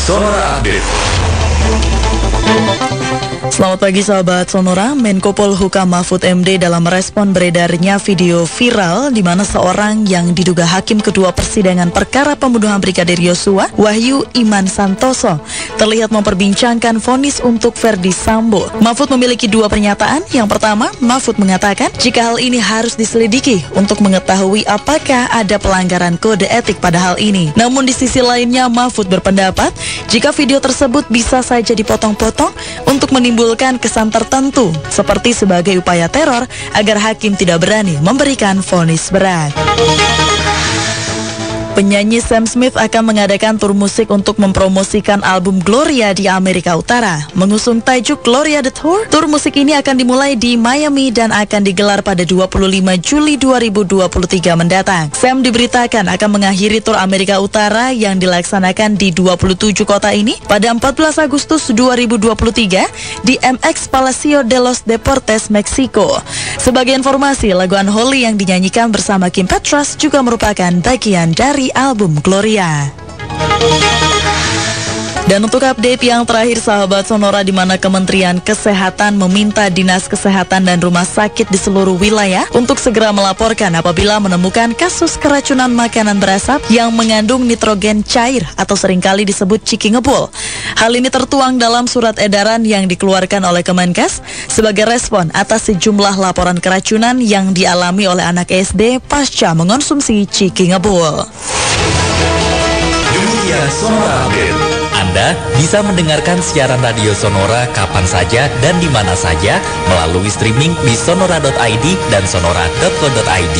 Sonora Update. Selamat pagi sahabat Sonora. Menko Polhukam Mahfud MD dalam merespon beredarnya video viral di mana seorang yang diduga hakim kedua persidangan perkara pembunuhan Brigadir Yosua, Wahyu Iman Santoso, terlihat memperbincangkan vonis untuk Verdi Sambo. Mahfud memiliki dua pernyataan. Yang pertama, Mahfud mengatakan jika hal ini harus diselidiki untuk mengetahui apakah ada pelanggaran kode etik pada hal ini. Namun di sisi lainnya, Mahfud berpendapat jika video tersebut bisa saja dipotong-potong untuk menimbulkan kesan tertentu seperti sebagai upaya teror agar hakim tidak berani memberikan vonis berat. Penyanyi Sam Smith akan mengadakan tur musik untuk mempromosikan album Gloria di Amerika Utara. Mengusung tajuk Gloria The Tour, tur musik ini akan dimulai di Miami dan akan digelar pada 25 Juli 2023 mendatang. Sam diberitakan akan mengakhiri tur Amerika Utara yang dilaksanakan di 27 kota ini pada 14 Agustus 2023 di MX Palacio de los Deportes, Meksiko. Sebagai informasi, lagu Unholy yang dinyanyikan bersama Kim Petras juga merupakan bagian dari album Gloria. Dan untuk update yang terakhir sahabat Sonora, di mana Kementerian Kesehatan meminta Dinas Kesehatan dan rumah sakit di seluruh wilayah untuk segera melaporkan apabila menemukan kasus keracunan makanan berasap yang mengandung nitrogen cair atau seringkali disebut ciki ngebul. Hal ini tertuang dalam surat edaran yang dikeluarkan oleh Kemenkes sebagai respon atas sejumlah laporan keracunan yang dialami oleh anak SD pasca mengonsumsi ciki ngebul. Demikian Sonora Update. Anda bisa mendengarkan siaran radio Sonora kapan saja dan di mana saja melalui streaming di sonora.id dan sonora.co.id.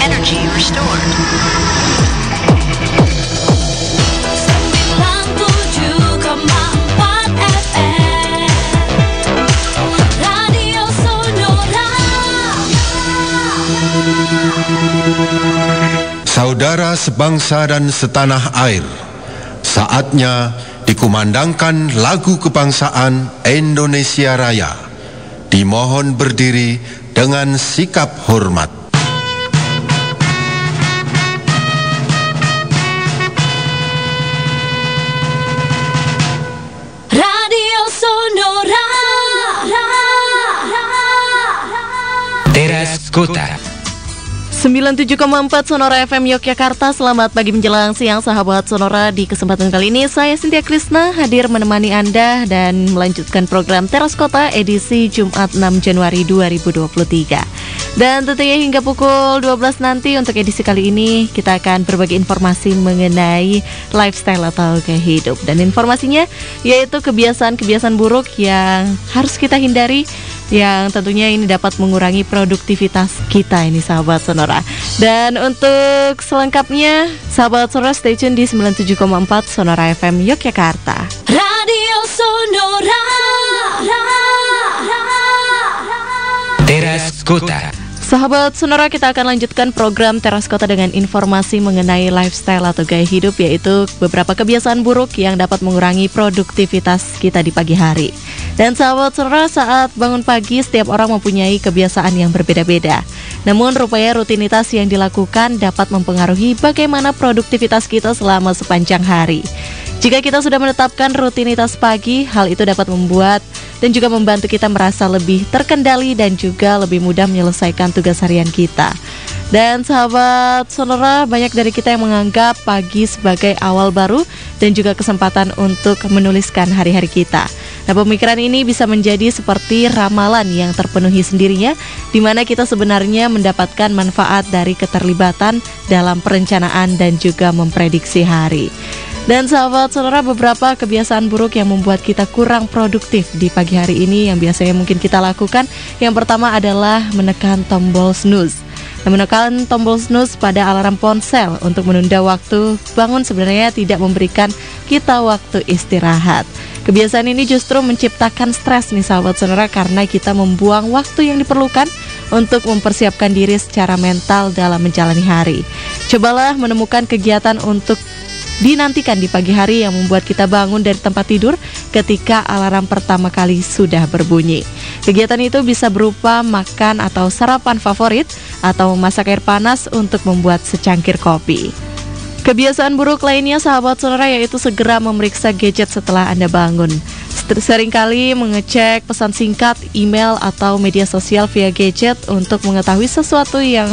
Energy restored. Saudara sebangsa dan setanah air, saatnya dikumandangkan lagu kebangsaan Indonesia Raya. Dimohon berdiri dengan sikap hormat. Radio Sonora. Teras Kota 97,4 Sonora FM Yogyakarta. Selamat pagi menjelang siang sahabat Sonora. Di kesempatan kali ini saya Cynthia Krisna hadir menemani Anda dan melanjutkan program Teras Kota edisi Jumat 6 Januari 2023. Dan tentunya hingga pukul 12 nanti untuk edisi kali ini kita akan berbagi informasi mengenai lifestyle atau gaya hidup. Dan informasinya yaitu kebiasaan-kebiasaan buruk yang harus kita hindari, yang tentunya ini dapat mengurangi produktivitas kita ini sahabat Sonora. Dan untuk selengkapnya sahabat Sonora stay tune di 97,4 Sonora FM Yogyakarta. Radio Sonora. Teras Kota. Sahabat Sonora, kita akan lanjutkan program Teras Kota dengan informasi mengenai lifestyle atau gaya hidup, yaitu beberapa kebiasaan buruk yang dapat mengurangi produktivitas kita di pagi hari. Dan sahabat Sonora, saat bangun pagi setiap orang mempunyai kebiasaan yang berbeda-beda. Namun rupanya rutinitas yang dilakukan dapat mempengaruhi bagaimana produktivitas kita selama sepanjang hari. Jika kita sudah menetapkan rutinitas pagi, hal itu dapat membuat dan juga membantu kita merasa lebih terkendali dan juga lebih mudah menyelesaikan tugas harian kita. Dan sahabat Sonora, banyak dari kita yang menganggap pagi sebagai awal baru dan juga kesempatan untuk menuliskan hari-hari kita. Nah, pemikiran ini bisa menjadi seperti ramalan yang terpenuhi sendirinya, di mana kita sebenarnya mendapatkan manfaat dari keterlibatan dalam perencanaan dan juga memprediksi hari. Dan sahabat Sonora, beberapa kebiasaan buruk yang membuat kita kurang produktif di pagi hari ini yang biasanya mungkin kita lakukan. Yang pertama adalah menekan tombol snooze. Menekan tombol snooze pada alarm ponsel untuk menunda waktu bangun sebenarnya tidak memberikan kita waktu istirahat. Kebiasaan ini justru menciptakan stres nih sahabat Sonora, karena kita membuang waktu yang diperlukan untuk mempersiapkan diri secara mental dalam menjalani hari. Cobalah menemukan kegiatan untuk dinantikan di pagi hari yang membuat kita bangun dari tempat tidur ketika alarm pertama kali sudah berbunyi. Kegiatan itu bisa berupa makan atau sarapan favorit atau memasak air panas untuk membuat secangkir kopi. Kebiasaan buruk lainnya sahabat sonora yaitu segera memeriksa gadget setelah Anda bangun. Seringkali mengecek pesan singkat, email, atau media sosial via gadget untuk mengetahui sesuatu yang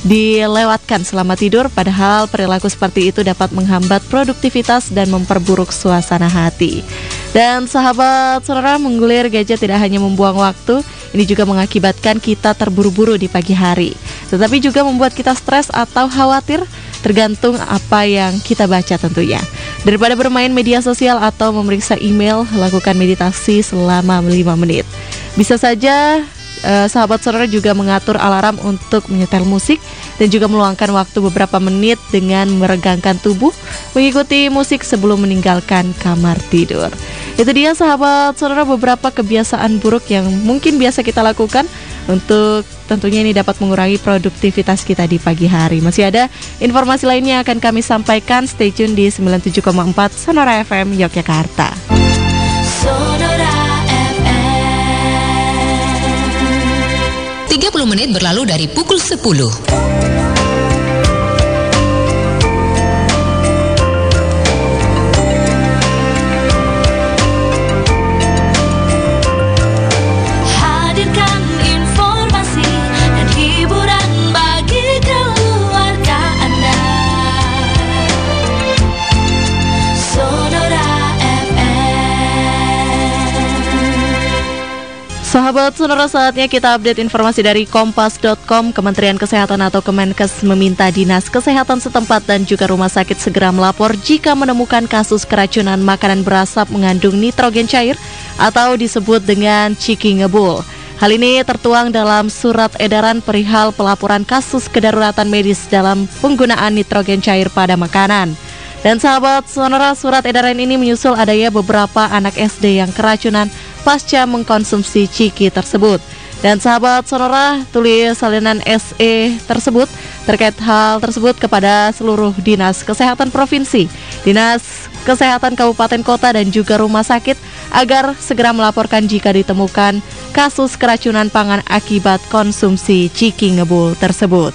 dilewatkan selama tidur, padahal perilaku seperti itu dapat menghambat produktivitas dan memperburuk suasana hati. Dan sahabat sonora, menggulir gadget tidak hanya membuang waktu, ini juga mengakibatkan kita terburu-buru di pagi hari, tetapi juga membuat kita stres atau khawatir, tergantung apa yang kita baca tentunya. Daripada bermain media sosial atau memeriksa email, lakukan meditasi selama 5 menit. Bisa saja sahabat sonora juga mengatur alarm untuk menyetel musik dan juga meluangkan waktu beberapa menit dengan meregangkan tubuh, mengikuti musik sebelum meninggalkan kamar tidur. Itu dia sahabat sonora beberapa kebiasaan buruk yang mungkin biasa kita lakukan untuk tentunya ini dapat mengurangi produktivitas kita di pagi hari. Masih ada informasi lainnya akan kami sampaikan, stay tune di 97,4 Sonora FM Yogyakarta. Sonora FM. 30 menit berlalu dari pukul 10. Hadirkan informasi dan hiburan bagi keluarga Anda. Sonora FM. Sahabat sonora, saatnya kita update informasi dari kompas.com. Kementerian Kesehatan atau Kemenkes meminta Dinas Kesehatan setempat dan juga rumah sakit segera melapor jika menemukan kasus keracunan makanan berasap mengandung nitrogen cair atau disebut dengan ciki ngebul. Hal ini tertuang dalam surat edaran perihal pelaporan kasus kedaruratan medis dalam penggunaan nitrogen cair pada makanan. Dan sahabat sonora, surat edaran ini menyusul adanya beberapa anak SD yang keracunan pasca mengkonsumsi ciki tersebut. Dan sahabat sonora, tulis salinan SE tersebut terkait hal tersebut kepada seluruh Dinas Kesehatan Provinsi, Dinas Kesehatan Kabupaten Kota dan juga rumah sakit agar segera melaporkan jika ditemukan kasus keracunan pangan akibat konsumsi ciki ngebul tersebut.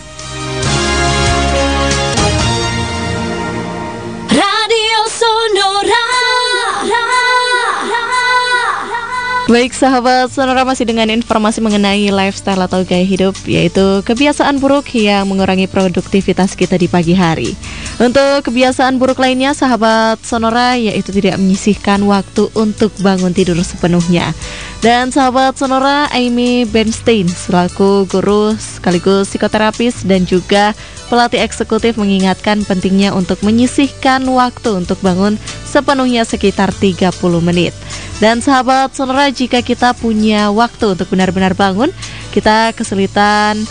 Radio Sonora. Baik sahabat sonora, masih dengan informasi mengenai lifestyle atau gaya hidup, yaitu kebiasaan buruk yang mengurangi produktivitas kita di pagi hari. Untuk kebiasaan buruk lainnya sahabat sonora, yaitu tidak menyisihkan waktu untuk bangun tidur sepenuhnya. Dan sahabat sonora, Amy Bernstein selaku guru sekaligus psikoterapis dan juga pelatih eksekutif mengingatkan pentingnya untuk menyisihkan waktu untuk bangun sepenuhnya sekitar 30 menit. Dan sahabat sonora, jika kita punya waktu untuk benar-benar bangun, kita kesulitan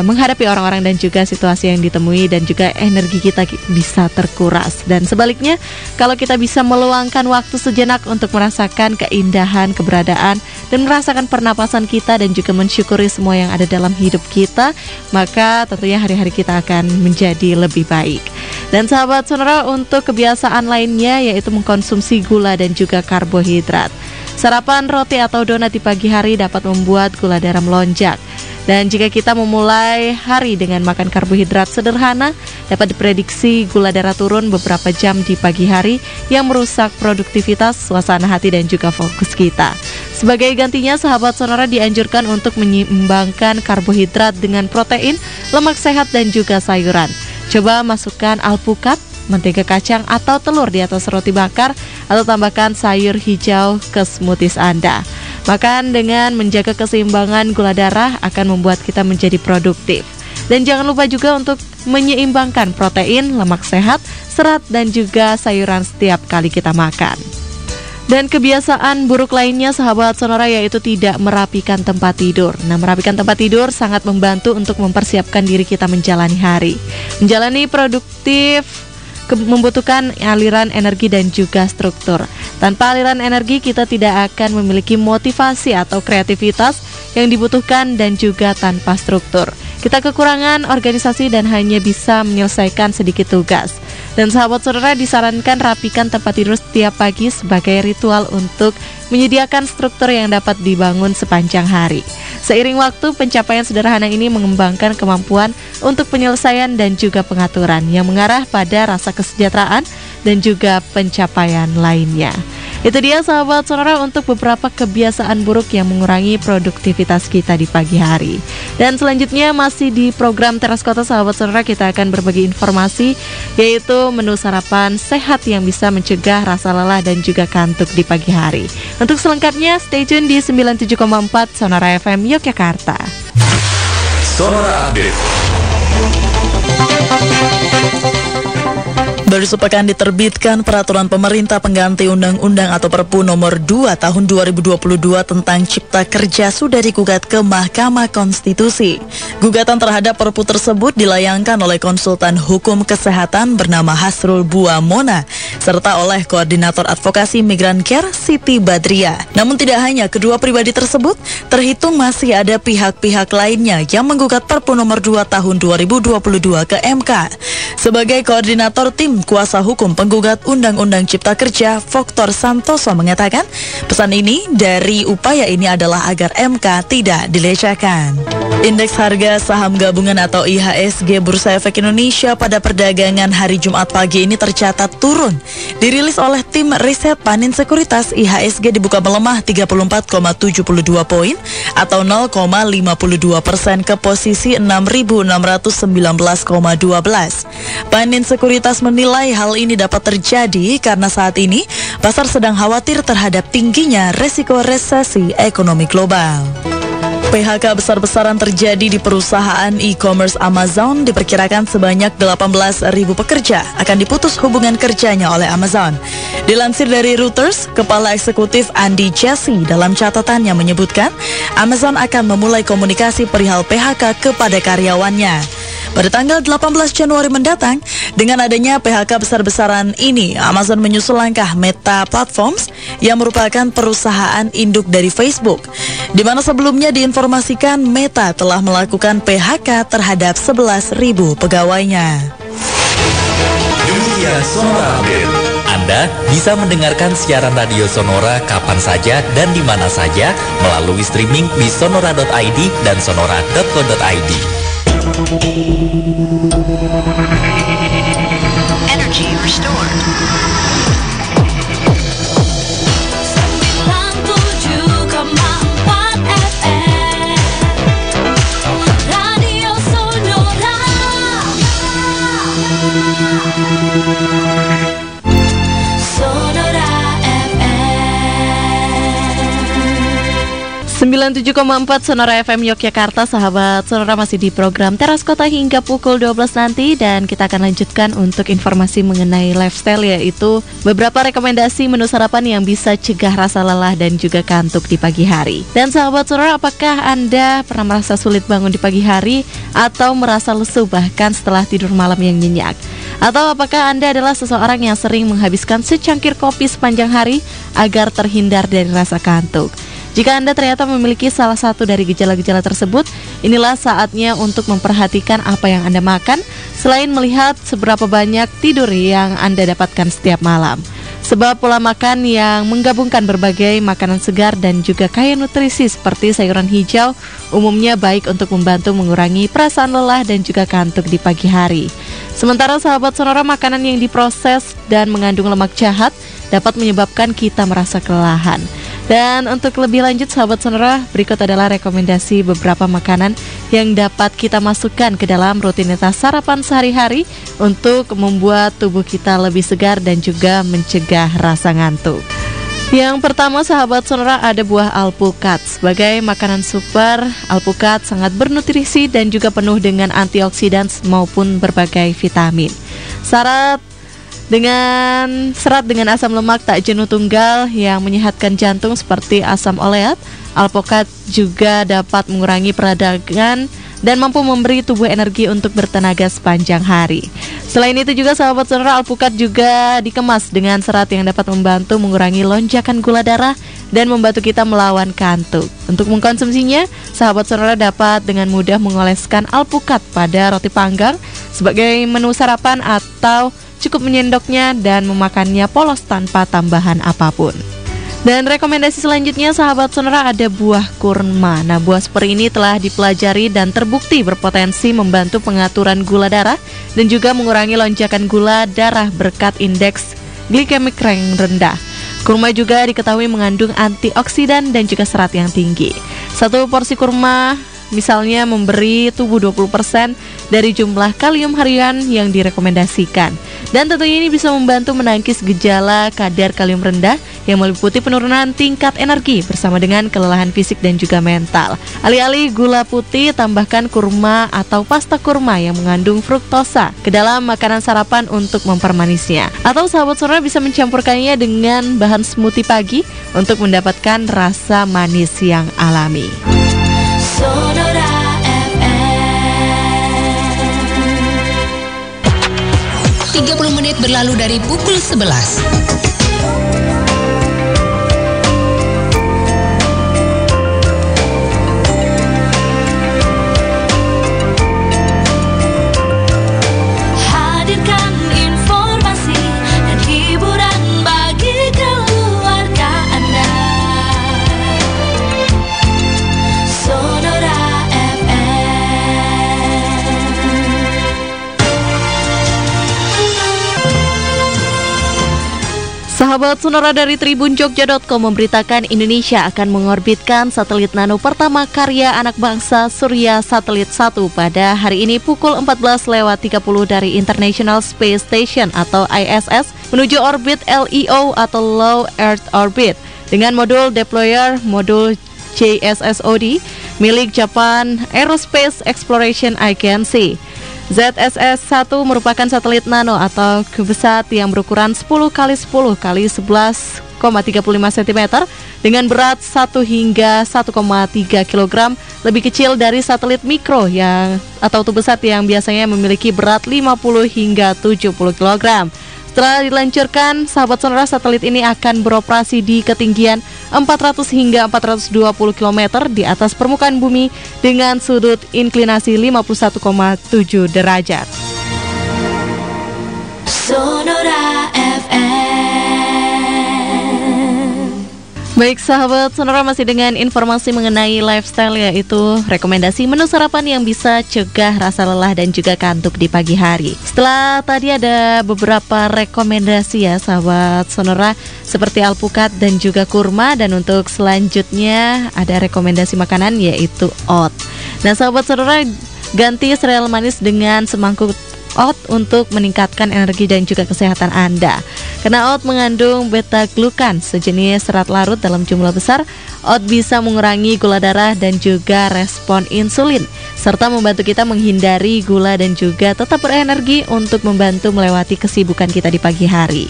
menghadapi orang-orang dan juga situasi yang ditemui, dan juga energi kita bisa terkuras. Dan sebaliknya, kalau kita bisa meluangkan waktu sejenak untuk merasakan keindahan keberadaan dan merasakan pernapasan kita dan juga mensyukuri semua yang ada dalam hidup kita, maka tentunya hari-hari kita akan menjadi lebih baik. Dan sahabat sonora, untuk kebiasaan lainnya yaitu mengkonsumsi gula dan juga karbohidrat. Sarapan roti atau donat di pagi hari dapat membuat gula darah melonjak. Dan jika kita memulai hari dengan makan karbohidrat sederhana, dapat diprediksi gula darah turun beberapa jam di pagi hari yang merusak produktivitas, suasana hati dan juga fokus kita. Sebagai gantinya, sahabat sonora dianjurkan untuk menyeimbangkan karbohidrat dengan protein, lemak sehat dan juga sayuran. Coba masukkan alpukat, mentega kacang atau telur di atas roti bakar, atau tambahkan sayur hijau ke smoothies Anda. Makan dengan menjaga keseimbangan gula darah akan membuat kita menjadi produktif. Dan jangan lupa juga untuk menyeimbangkan protein, lemak sehat, serat dan juga sayuran setiap kali kita makan. Dan kebiasaan buruk lainnya sahabat sonora yaitu tidak merapikan tempat tidur. Nah, merapikan tempat tidur sangat membantu untuk mempersiapkan diri kita menjalani hari. Menjalani produktif membutuhkan aliran energi dan juga struktur. Tanpa aliran energi kita tidak akan memiliki motivasi atau kreativitas yang dibutuhkan, dan juga tanpa struktur kita kekurangan organisasi dan hanya bisa menyelesaikan sedikit tugas. Dan sahabat sonora, disarankan rapikan tempat tidur setiap pagi sebagai ritual untuk menyediakan struktur yang dapat dibangun sepanjang hari. Seiring waktu, pencapaian sederhana ini mengembangkan kemampuan untuk penyelesaian dan juga pengaturan yang mengarah pada rasa kesejahteraan dan juga pencapaian lainnya. Itu dia sahabat sonora untuk beberapa kebiasaan buruk yang mengurangi produktivitas kita di pagi hari. Dan selanjutnya masih di program Teras Kota sahabat sonora, kita akan berbagi informasi yaitu menu sarapan sehat yang bisa mencegah rasa lelah dan juga kantuk di pagi hari. Untuk selengkapnya stay tune di 97,4 Sonora FM Yogyakarta. Sonora Update. Baru sepekan diterbitkan peraturan pemerintah pengganti Undang-Undang atau Perpu nomor 2 tahun 2022 tentang Cipta Kerja sudah digugat ke Mahkamah Konstitusi. Gugatan terhadap Perpu tersebut dilayangkan oleh konsultan hukum kesehatan bernama Hasrul Buamona serta oleh Koordinator Advokasi Migran Care Siti Badria. Namun tidak hanya kedua pribadi tersebut, terhitung masih ada pihak-pihak lainnya yang menggugat Perpu nomor 2 tahun 2022 ke MK. Sebagai koordinator tim kuasa hukum penggugat Undang-Undang Cipta Kerja, Foktor Santoso mengatakan, pesan ini dari upaya ini adalah agar MK tidak dilecehkan. Indeks harga saham gabungan atau IHSG Bursa Efek Indonesia pada perdagangan hari Jumat pagi ini tercatat turun. Dirilis oleh tim riset Panin Sekuritas, IHSG dibuka melemah 34,72 poin atau 0,52% ke posisi 6.619,12. Panin Sekuritas menilai hal ini dapat terjadi karena saat ini pasar sedang khawatir terhadap tingginya resiko resesi ekonomi global. PHK besar-besaran terjadi di perusahaan e-commerce Amazon. Diperkirakan sebanyak 18.000 pekerja akan diputus hubungan kerjanya oleh Amazon. Dilansir dari Reuters, Kepala Eksekutif Andy Jassy dalam catatannya menyebutkan Amazon akan memulai komunikasi perihal PHK kepada karyawannya pada tanggal 18 Januari mendatang. Dengan adanya PHK besar-besaran ini, Amazon menyusul langkah Meta Platforms yang merupakan perusahaan induk dari Facebook, di mana sebelumnya diinformasikan Meta telah melakukan PHK terhadap 11.000 pegawainya. Demikian Sonora Update. Anda bisa mendengarkan siaran radio Sonora kapan saja dan di mana saja melalui streaming di sonora.id dan sonora.co.id. Energy restored. 97,4 FM Radio Sonora. Sonora FM 97,4 Sonora FM Yogyakarta. Sahabat Sonora, masih di program Teras Kota hingga pukul 12 nanti. Dan kita akan lanjutkan untuk informasi mengenai lifestyle, yaitu beberapa rekomendasi menu sarapan yang bisa cegah rasa lelah dan juga kantuk di pagi hari. Dan sahabat Sonora, apakah Anda pernah merasa sulit bangun di pagi hari atau merasa lesu bahkan setelah tidur malam yang nyenyak? Atau apakah Anda adalah seseorang yang sering menghabiskan secangkir kopi sepanjang hari agar terhindar dari rasa kantuk? Jika Anda ternyata memiliki salah satu dari gejala-gejala tersebut, inilah saatnya untuk memperhatikan apa yang Anda makan, selain melihat seberapa banyak tidur yang Anda dapatkan setiap malam. Sebab pola makan yang menggabungkan berbagai makanan segar dan juga kaya nutrisi seperti sayuran hijau umumnya baik untuk membantu mengurangi perasaan lelah dan juga kantuk di pagi hari. Sementara sahabat Sonora, makanan yang diproses dan mengandung lemak jahat dapat menyebabkan kita merasa kelelahan. Dan untuk lebih lanjut sahabat Sonora, berikut adalah rekomendasi beberapa makanan yang dapat kita masukkan ke dalam rutinitas sarapan sehari-hari untuk membuat tubuh kita lebih segar dan juga mencegah rasa ngantuk. Yang pertama sahabat Sonora, ada buah alpukat. Sebagai makanan super, alpukat sangat bernutrisi dan juga penuh dengan antioksidan maupun berbagai vitamin. Serat dengan asam lemak tak jenuh tunggal yang menyehatkan jantung seperti asam oleat. Alpukat juga dapat mengurangi peradangan dan mampu memberi tubuh energi untuk bertenaga sepanjang hari. Selain itu juga sahabat Sonora, alpukat juga dikemas dengan serat yang dapat membantu mengurangi lonjakan gula darah dan membantu kita melawan kantuk. Untuk mengkonsumsinya, sahabat Sonora dapat dengan mudah mengoleskan alpukat pada roti panggang sebagai menu sarapan atau cukup menyendoknya dan memakannya polos tanpa tambahan apapun. Dan rekomendasi selanjutnya sahabat Sonora ada buah kurma. Nah, buah seperti ini telah dipelajari dan terbukti berpotensi membantu pengaturan gula darah dan juga mengurangi lonjakan gula darah berkat indeks glikemik yang rendah. Kurma juga diketahui mengandung antioksidan dan juga serat yang tinggi. Satu porsi kurma misalnya memberi tubuh 20% dari jumlah kalium harian yang direkomendasikan. Dan tentunya ini bisa membantu menangkis gejala kadar kalium rendah yang meliputi penurunan tingkat energi bersama dengan kelelahan fisik dan juga mental. Alih-alih gula putih, tambahkan kurma atau pasta kurma yang mengandung fruktosa ke dalam makanan sarapan untuk mempermanisnya. Atau sahabat Sonora bisa mencampurkannya dengan bahan smoothie pagi untuk mendapatkan rasa manis yang alami. Sonora FM. 30 menit berlalu dari pukul 11. Hadirkan informasi dan hiburan bagi keluarga Anda. Sonora Sahabat Sonora, dari tribunjogja.com memberitakan Indonesia akan mengorbitkan satelit nano pertama karya anak bangsa Surya Satelit 1 pada hari ini pukul 14.30 dari International Space Station atau ISS menuju orbit LEO atau Low Earth Orbit dengan modul deployer modul JSSOD milik Japan Aerospace Exploration Agency. ZSS-1 merupakan satelit nano atau CubeSat yang berukuran 10 x 10 x 11,35 cm dengan berat 1 hingga 1,3 kg, lebih kecil dari satelit mikro atau CubeSat yang biasanya memiliki berat 50 hingga 70 kg. Setelah diluncurkan, sahabat Sonora, satelit ini akan beroperasi di ketinggian 400 hingga 420 km di atas permukaan bumi dengan sudut inklinasi 51,7 derajat. Sonora FM. Baik sahabat Sonora, masih dengan informasi mengenai lifestyle, yaitu rekomendasi menu sarapan yang bisa cegah rasa lelah dan juga kantuk di pagi hari. Setelah tadi ada beberapa rekomendasi ya sahabat Sonora, seperti alpukat dan juga kurma, dan untuk selanjutnya ada rekomendasi makanan yaitu oat. Nah sahabat Sonora, ganti sereal manis dengan semangkuk oat untuk meningkatkan energi dan juga kesehatan Anda. Karena oat mengandung beta-glukan, sejenis serat larut dalam jumlah besar, oat bisa mengurangi gula darah dan juga respon insulin, serta membantu kita menghindari gula dan juga tetap berenergi untuk membantu melewati kesibukan kita di pagi hari.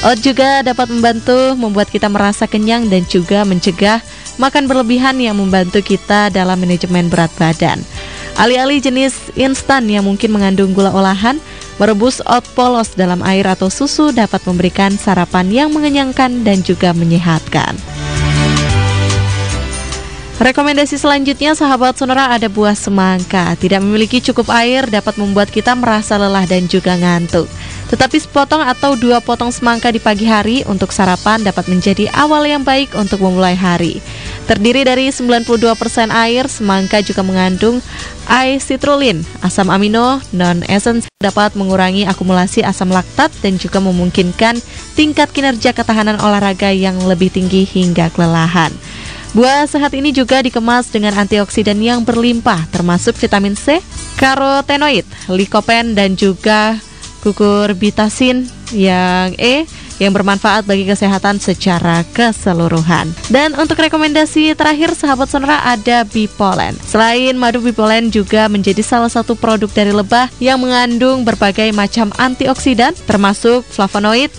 Oat juga dapat membuat kita merasa kenyang dan juga mencegah makan berlebihan yang membantu kita dalam manajemen berat badan. Alih-alih jenis instan yang mungkin mengandung gula olahan, merebus oat polos dalam air atau susu dapat memberikan sarapan yang mengenyangkan dan juga menyehatkan. Rekomendasi selanjutnya sahabat Sonora ada buah semangka. Tidak memiliki cukup air dapat membuat kita merasa lelah dan juga ngantuk. Tetapi sepotong atau 2 potong semangka di pagi hari untuk sarapan dapat menjadi awal yang baik untuk memulai hari. Terdiri dari 92% air, semangka juga mengandung I-citrulline, asam amino non-esensial dapat mengurangi akumulasi asam laktat dan juga memungkinkan tingkat kinerja ketahanan olahraga yang lebih tinggi hingga kelelahan. Buah sehat ini juga dikemas dengan antioksidan yang berlimpah, termasuk vitamin C, karotenoid, likopen, dan juga kukurbitasin yang E yang bermanfaat bagi kesehatan secara keseluruhan. Dan untuk rekomendasi terakhir sahabat Sonora ada Bipolen. Selain madu, Bipolen juga menjadi salah satu produk dari lebah yang mengandung berbagai macam antioksidan termasuk flavonoid,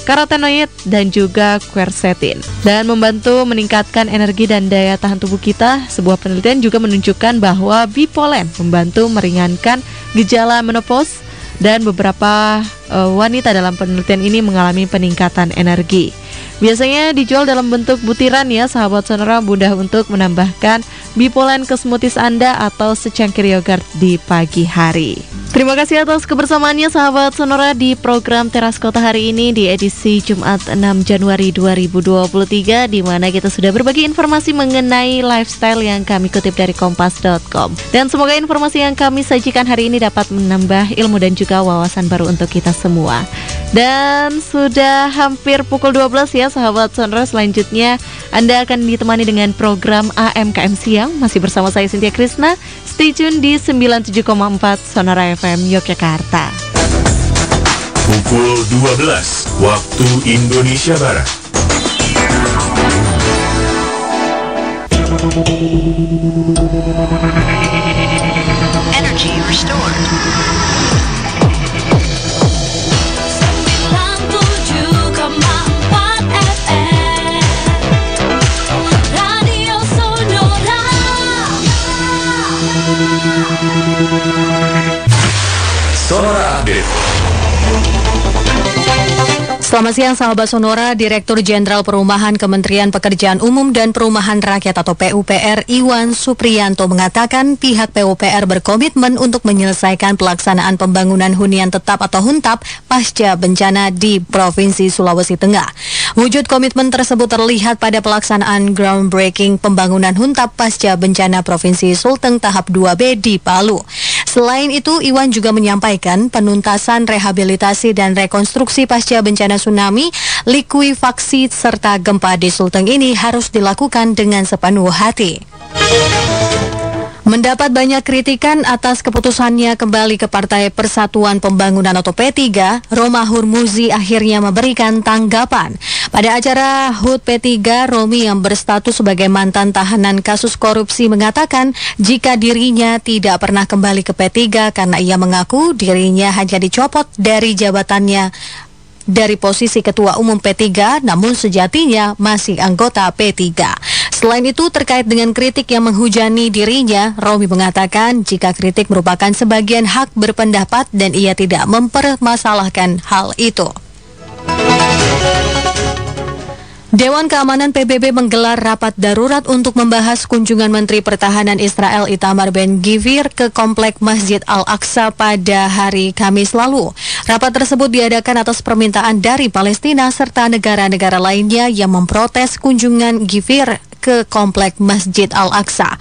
karotenoid, dan juga quercetin, dan membantu meningkatkan energi dan daya tahan tubuh kita. Sebuah penelitian juga menunjukkan bahwa Bipolen membantu meringankan gejala menopause, dan beberapa wanita dalam penelitian ini mengalami peningkatan energi. Biasanya dijual dalam bentuk butiran ya sahabat Sonora, mudah untuk menambahkan bipolen ke smoothies Anda atau secangkir yogurt di pagi hari. Terima kasih atas kebersamaannya sahabat Sonora di program Teras Kota hari ini di edisi Jumat 6 Januari 2023, di mana kita sudah berbagi informasi mengenai lifestyle yang kami kutip dari kompas.com. Dan semoga informasi yang kami sajikan hari ini dapat menambah ilmu dan juga wawasan baru untuk kita semua. Dan sudah hampir pukul 12 ya sahabat Sonora, selanjutnya Anda akan ditemani dengan program AMKM Siang. Masih bersama saya Cynthia Krisna. Stay tune di 97,4 Sonora FM Yogyakarta. Pukul 12 waktu Indonesia Barat. Energy restored. 97,4 FM Radio Sonora. Sonora Update. Selamat siang sahabat Sonora. Direktur Jenderal Perumahan Kementerian Pekerjaan Umum dan Perumahan Rakyat atau PUPR Iwan Supriyanto mengatakan pihak PUPR berkomitmen untuk menyelesaikan pelaksanaan pembangunan hunian tetap atau huntap pasca bencana di Provinsi Sulawesi Tengah. Wujud komitmen tersebut terlihat pada pelaksanaan groundbreaking pembangunan huntap pasca bencana Provinsi Sulteng tahap 2B di Palu. Selain itu, Iwan juga menyampaikan penuntasan rehabilitasi dan rekonstruksi pasca bencana tsunami, likuifaksi serta gempa di Sulteng ini harus dilakukan dengan sepenuh hati. Mendapat banyak kritikan atas keputusannya kembali ke Partai Persatuan Pembangunan atau P3, Roma Hurmuzi akhirnya memberikan tanggapan. Pada acara HUT P3, Romi yang berstatus sebagai mantan tahanan kasus korupsi mengatakan jika dirinya tidak pernah kembali ke P3 karena ia mengaku dirinya hanya dicopot dari jabatannya dari posisi Ketua Umum P3, namun sejatinya masih anggota P3. Selain itu, terkait dengan kritik yang menghujani dirinya, Romi mengatakan jika kritik merupakan sebagian hak berpendapat dan ia tidak mempermasalahkan hal itu. Dewan Keamanan PBB menggelar rapat darurat untuk membahas kunjungan Menteri Pertahanan Israel Itamar Ben-Gvir ke Komplek Masjid Al-Aqsa pada hari Kamis lalu. Rapat tersebut diadakan atas permintaan dari Palestina serta negara-negara lainnya yang memprotes kunjungan Gvir ke Komplek Masjid Al-Aqsa.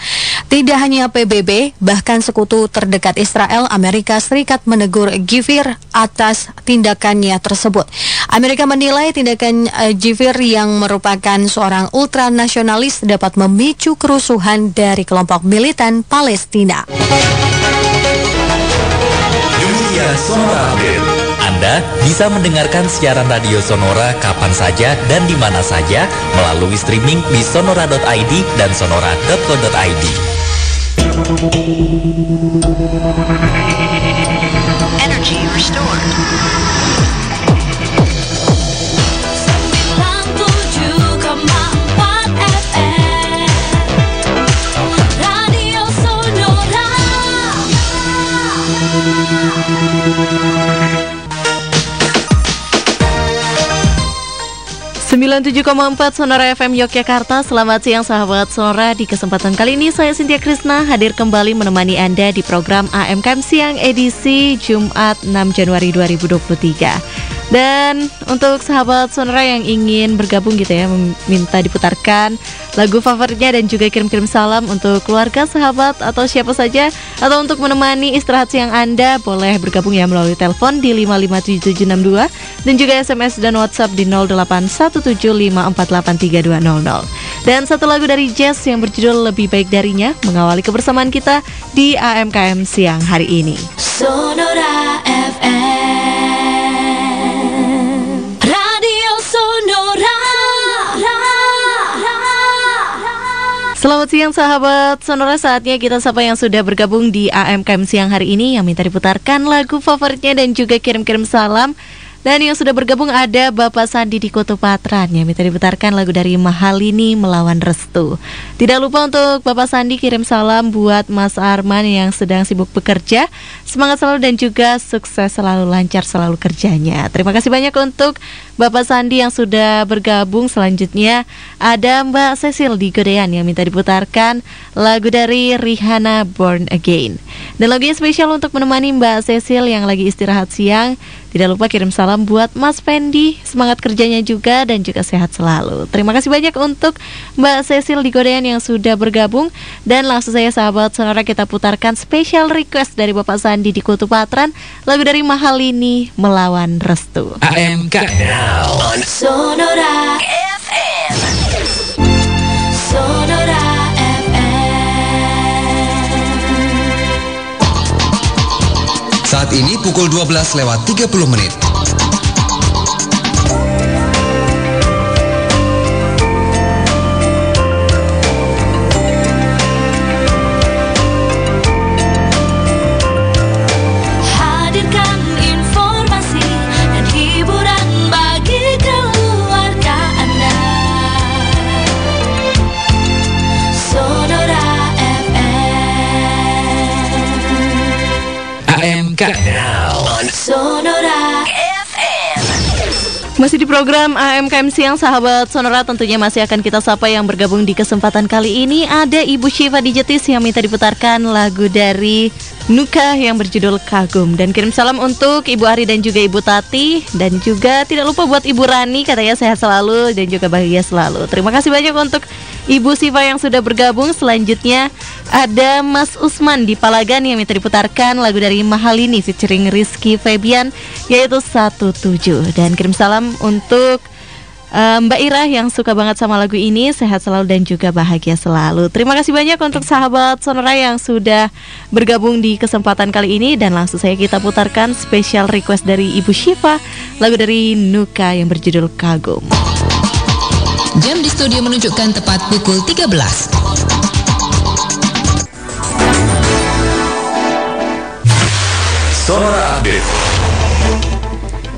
Tidak hanya PBB, bahkan sekutu terdekat Israel, Amerika Serikat menegur Gvir atas tindakannya tersebut. Amerika menilai tindakan Gvir yang merupakan seorang ultranasionalis dapat memicu kerusuhan dari kelompok militan Palestina. Demikian Sonora Update. Anda bisa mendengarkan siaran radio Sonora kapan saja dan di mana saja melalui streaming di sonora.id dan sonora.co.id. Energy restored. 97,4 FM Radio Sonora. 97,4 Sonora FM Yogyakarta. Selamat siang sahabat Sonora. Di kesempatan kali ini saya Cynthia Krisna hadir kembali menemani Anda di program AMKM Siang edisi Jumat 6 Januari 2023. Dan untuk sahabat Sonora yang ingin bergabung gitu ya, minta diputarkan lagu favoritnya dan juga kirim-kirim salam untuk keluarga, sahabat, atau siapa saja, atau untuk menemani istirahat siang Anda, boleh bergabung ya melalui telepon di 557762 dan juga SMS dan WhatsApp di 0817548320. Dan satu lagu dari Jazz yang berjudul Lebih Baik Darinya mengawali kebersamaan kita di AMKM Siang hari ini. Sonora FM Radio Sonora. Selamat siang sahabat Sonora, saatnya kita sapa yang sudah bergabung di AMKM Siang hari ini yang minta diputarkan lagu favoritnya dan juga kirim-kirim salam. Dan yang sudah bergabung ada Bapak Sandi di Kota Patran yang minta diputarkan lagu dari Mahalini Melawan Restu. Tidak lupa untuk Bapak Sandi kirim salam buat Mas Arman yang sedang sibuk bekerja, Semangat selalu dan juga sukses selalu, lancar selalu kerjanya. Terima kasih banyak untuk Bapak Sandi yang sudah bergabung. Selanjutnya ada Mbak Cecil di Godean yang minta diputarkan lagu dari Rihanna, Born Again. Dan lagunya spesial untuk menemani Mbak Cecil yang lagi istirahat siang. Tidak lupa kirim salam buat Mas Fendi, semangat kerjanya juga dan juga sehat selalu. Terima kasih banyak untuk Mbak Cecil di Godean yang sudah bergabung. Dan langsung saya sahabat Sonora kita putarkan special request dari Bapak Sandi di Kutu Patran, lagu dari Mahalini, Melawan Restu. AMK Now on Sonora FM. Sonora FM. Saat ini pukul 12:30. Hadirkan informasi dan hiburan bagi keluarga Anda. Sonora FM. AMK Now on Sonora FM. Masih di program AMKM Siang, sahabat Sonora, tentunya masih akan kita sapa yang bergabung di kesempatan kali ini. Ada Ibu Syifa di Jetis yang minta diputarkan lagu dari Nuka yang berjudul Kagum. Dan kirim salam untuk Ibu Ari dan juga Ibu Tati. Dan juga tidak lupa buat Ibu Rani, katanya sehat selalu dan juga bahagia selalu. Terima kasih banyak untuk Ibu Syifa yang sudah bergabung. Selanjutnya ada Mas Usman di Palagan yang minta diputarkan lagu dari Mahalini featuring Rizky Febian, yaitu 17. Dan kirim salam untuk Mbak Ira yang suka banget sama lagu ini, sehat selalu dan juga bahagia selalu. Terima kasih banyak untuk sahabat Sonora yang sudah bergabung di kesempatan kali ini. Dan langsung saya kita putarkan special request dari Ibu Syifa, lagu dari Nuka yang berjudul Kagum. Jam di studio menunjukkan tepat pukul 13. Sonora Update.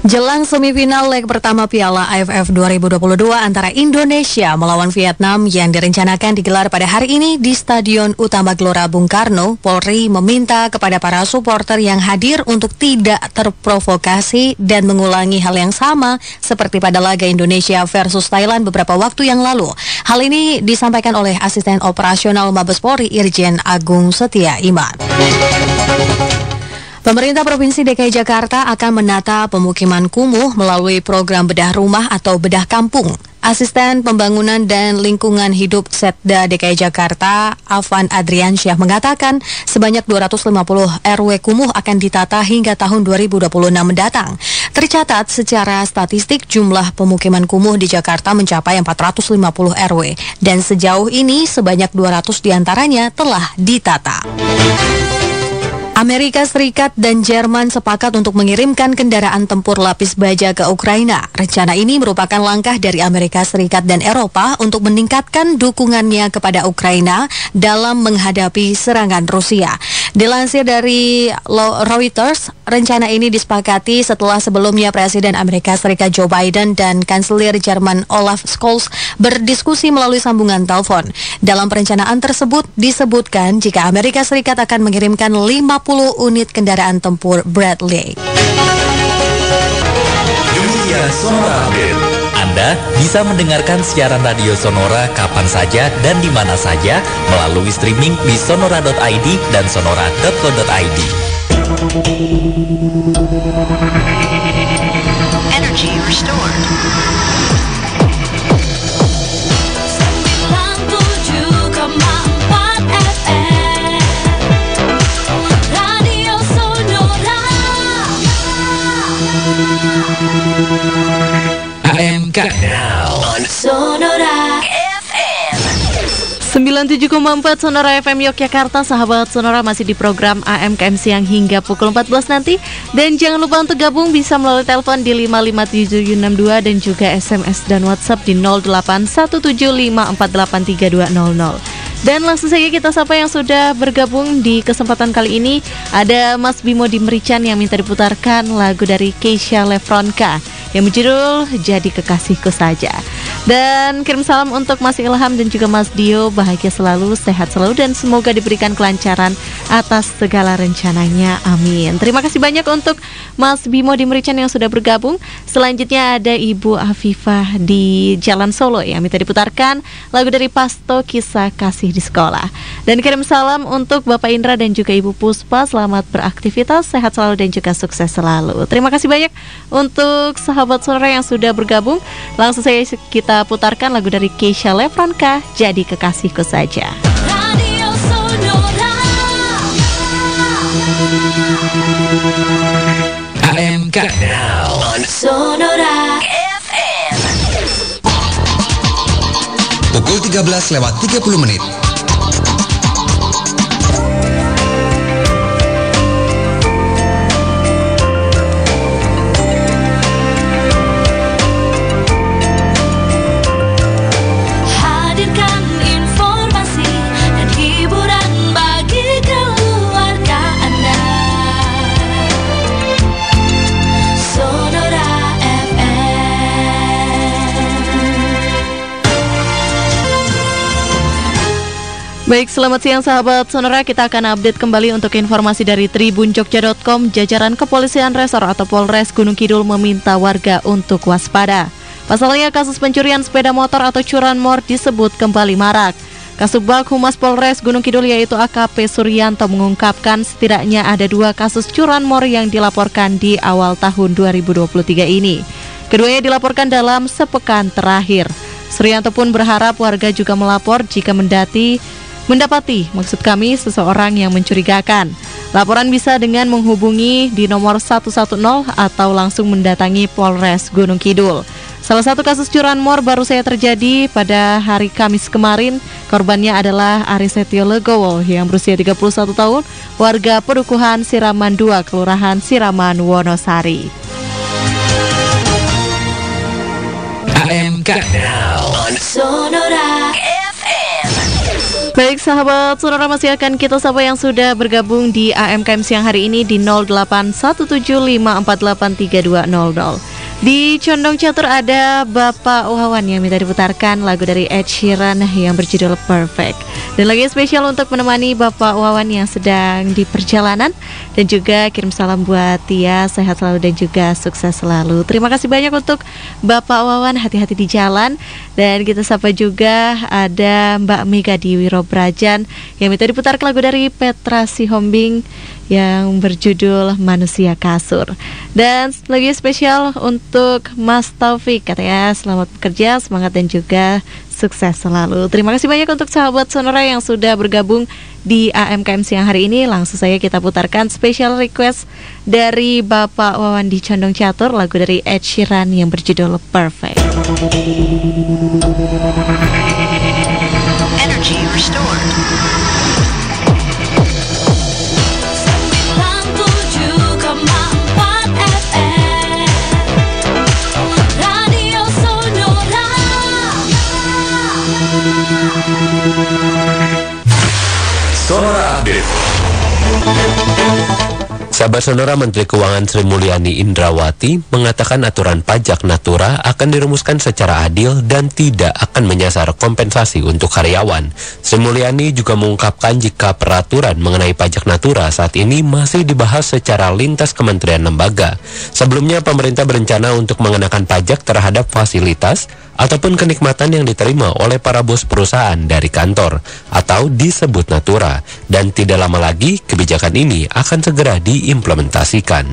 Jelang semifinal leg pertama Piala AFF 2022 antara Indonesia melawan Vietnam yang direncanakan digelar pada hari ini di Stadion Utama Gelora Bung Karno, Polri meminta kepada para supporter yang hadir untuk tidak terprovokasi dan mengulangi hal yang sama seperti pada laga Indonesia versus Thailand beberapa waktu yang lalu. Hal ini disampaikan oleh Asisten Operasional Mabes Polri Irjen Agung Setia Iman. Pemerintah Provinsi DKI Jakarta akan menata pemukiman kumuh melalui program bedah rumah atau bedah kampung. Asisten Pembangunan dan Lingkungan Hidup Setda DKI Jakarta, Afan Adriansyah mengatakan sebanyak 250 RW kumuh akan ditata hingga tahun 2026 mendatang. Tercatat secara statistik jumlah pemukiman kumuh di Jakarta mencapai 450 RW dan sejauh ini sebanyak 200 diantaranya telah ditata. Amerika Serikat dan Jerman sepakat untuk mengirimkan kendaraan tempur lapis baja ke Ukraina. Rencana ini merupakan langkah dari Amerika Serikat dan Eropa untuk meningkatkan dukungannya kepada Ukraina dalam menghadapi serangan Rusia. Dilansir dari Reuters, rencana ini disepakati setelah sebelumnya Presiden Amerika Serikat Joe Biden dan Kanselir Jerman Olaf Scholz berdiskusi melalui sambungan telepon. Dalam perencanaan tersebut disebutkan jika Amerika Serikat akan mengirimkan 50 unit kendaraan tempur Bradley. Demikian Sonora Update. Anda bisa mendengarkan siaran radio Sonora kapan saja dan di mana saja melalui streaming di sonora.id dan sonora.co.id. Energy restored. 97,4 FM. Radio Sonora. AMK Now on Sonora FM. 97,4 Sonora FM Yogyakarta. Sahabat Sonora masih di program AMKM Siang hingga pukul 14 nanti. Dan jangan lupa untuk gabung bisa melalui telepon di 55762 dan juga SMS dan WhatsApp di 081754832000. Dan langsung saja kita sapa yang sudah bergabung di kesempatan kali ini. Ada Mas Bimo di Merican yang minta diputarkan lagu dari Keisha Lefronka yang berjudul Jadi Kekasihku Saja. Dan kirim salam untuk Mas Ilham dan juga Mas Dio. Bahagia selalu, sehat selalu, dan semoga diberikan kelancaran atas segala rencananya. Amin. Terima kasih banyak untuk Mas Bimo di Merican yang sudah bergabung. Selanjutnya ada Ibu Afifah di Jalan Solo yang minta diputarkan lagu dari Pasto, Kisah Kasih di Sekolah. Dan kirim salam untuk Bapak Indra dan juga Ibu Puspa. Selamat beraktivitas, sehat selalu dan juga sukses selalu. Terima kasih banyak untuk sahabat Sonora yang sudah bergabung. Langsung saya kita putarkan lagu dari Keisha Lefronka, Jadi Kekasihku Saja. Radio Sonora. AM Countdown on Sonora FM. Pukul 13:30. Hadirkan informasi dan hiburan bagi keluarga Anda. Sonora FM. Baik, selamat siang sahabat Sonora. Kita akan update kembali untuk informasi dari tribunjogja.com. Jajaran Kepolisian Resor atau Polres Gunung Kidul meminta warga untuk waspada. Pasalnya kasus pencurian sepeda motor atau curanmor disebut kembali marak. Kasubag Humas Polres Gunung Kidul yaitu AKP Suryanto mengungkapkan setidaknya ada 2 kasus curanmor yang dilaporkan di awal tahun 2023 ini. Keduanya dilaporkan dalam sepekan terakhir. Suryanto pun berharap warga juga melapor jika mendapati seseorang yang mencurigakan. Laporan bisa dengan menghubungi di nomor 110 atau langsung mendatangi Polres Gunung Kidul. Salah satu kasus curanmor baru saja terjadi pada hari Kamis kemarin. Korbannya adalah Arisetio Legowo yang berusia 31 tahun, warga Pedukuhan Siraman 2, Kelurahan Siraman, Wonosari. AM Countdown on Sonora FM. Baik sahabat Sonora, masih akan kita sapa yang sudah bergabung di AMKM siang hari ini di 081754832000. Di Condong Catur ada Bapak Wawan yang minta diputarkan lagu dari Ed Sheeran yang berjudul Perfect. Dan lagi spesial untuk menemani Bapak Wawan yang sedang di perjalanan. Dan juga kirim salam buat Tia, sehat selalu dan juga sukses selalu. Terima kasih banyak untuk Bapak Wawan, hati-hati di jalan. Dan kita sapa juga ada Mbak Mega di Wirobrajan yang minta diputarkan lagu dari Petra Sihombing yang berjudul Manusia Kasur. Dan lagi spesial untuk Mas Taufik, katanya selamat bekerja, semangat dan juga sukses selalu. Terima kasih banyak untuk sahabat Sonora yang sudah bergabung di AMKM siang hari ini. Langsung saja kita putarkan special request dari Bapak Wawan di Condong Catur, lagu dari Ed Sheeran yang berjudul Perfect. Energy restored. 97,4 FM. Radio Sonora. Sonora Update. Sahabat Sonora, Menteri Keuangan Sri Mulyani Indrawati mengatakan aturan pajak Natura akan dirumuskan secara adil dan tidak akan menyasar kompensasi untuk karyawan. Sri Mulyani juga mengungkapkan jika peraturan mengenai pajak Natura saat ini masih dibahas secara lintas kementerian lembaga. Sebelumnya, pemerintah berencana untuk mengenakan pajak terhadap fasilitas ataupun kenikmatan yang diterima oleh para bos perusahaan dari kantor atau disebut Natura, dan tidak lama lagi kebijakan ini akan segera diimplementasikan.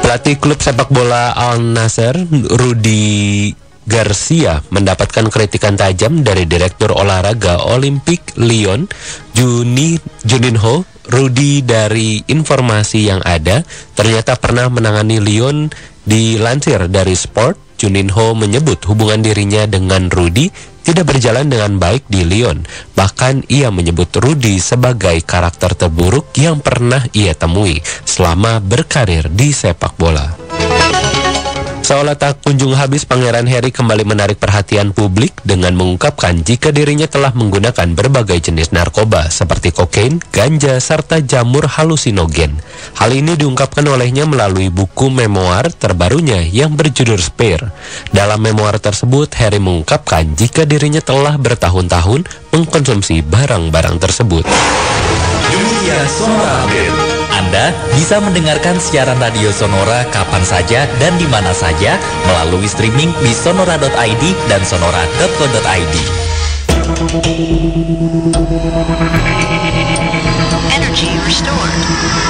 Pelatih klub sepak bola Al Nassr, Rudy Garcia, mendapatkan kritikan tajam dari Direktur Olahraga Olimpik Lyon, Juninho. Rudy, dari informasi yang ada, ternyata pernah menangani Lyon. Dilansir dari Sport, Juninho menyebut hubungan dirinya dengan Rudy tidak berjalan dengan baik di Lyon. Bahkan ia menyebut Rudy sebagai karakter terburuk yang pernah ia temui selama berkarir di sepak bola. Seolah tak kunjung habis, Pangeran Harry kembali menarik perhatian publik dengan mengungkapkan jika dirinya telah menggunakan berbagai jenis narkoba seperti kokain, ganja, serta jamur halusinogen. Hal ini diungkapkan olehnya melalui buku memoir terbarunya yang berjudul Spare. Dalam memoir tersebut, Harry mengungkapkan jika dirinya telah bertahun-tahun mengkonsumsi barang-barang tersebut. Demikian Sonora Update. Anda bisa mendengarkan siaran radio Sonora kapan saja dan di mana saja melalui streaming di sonora.id dan sonora.co.id. Energy restored.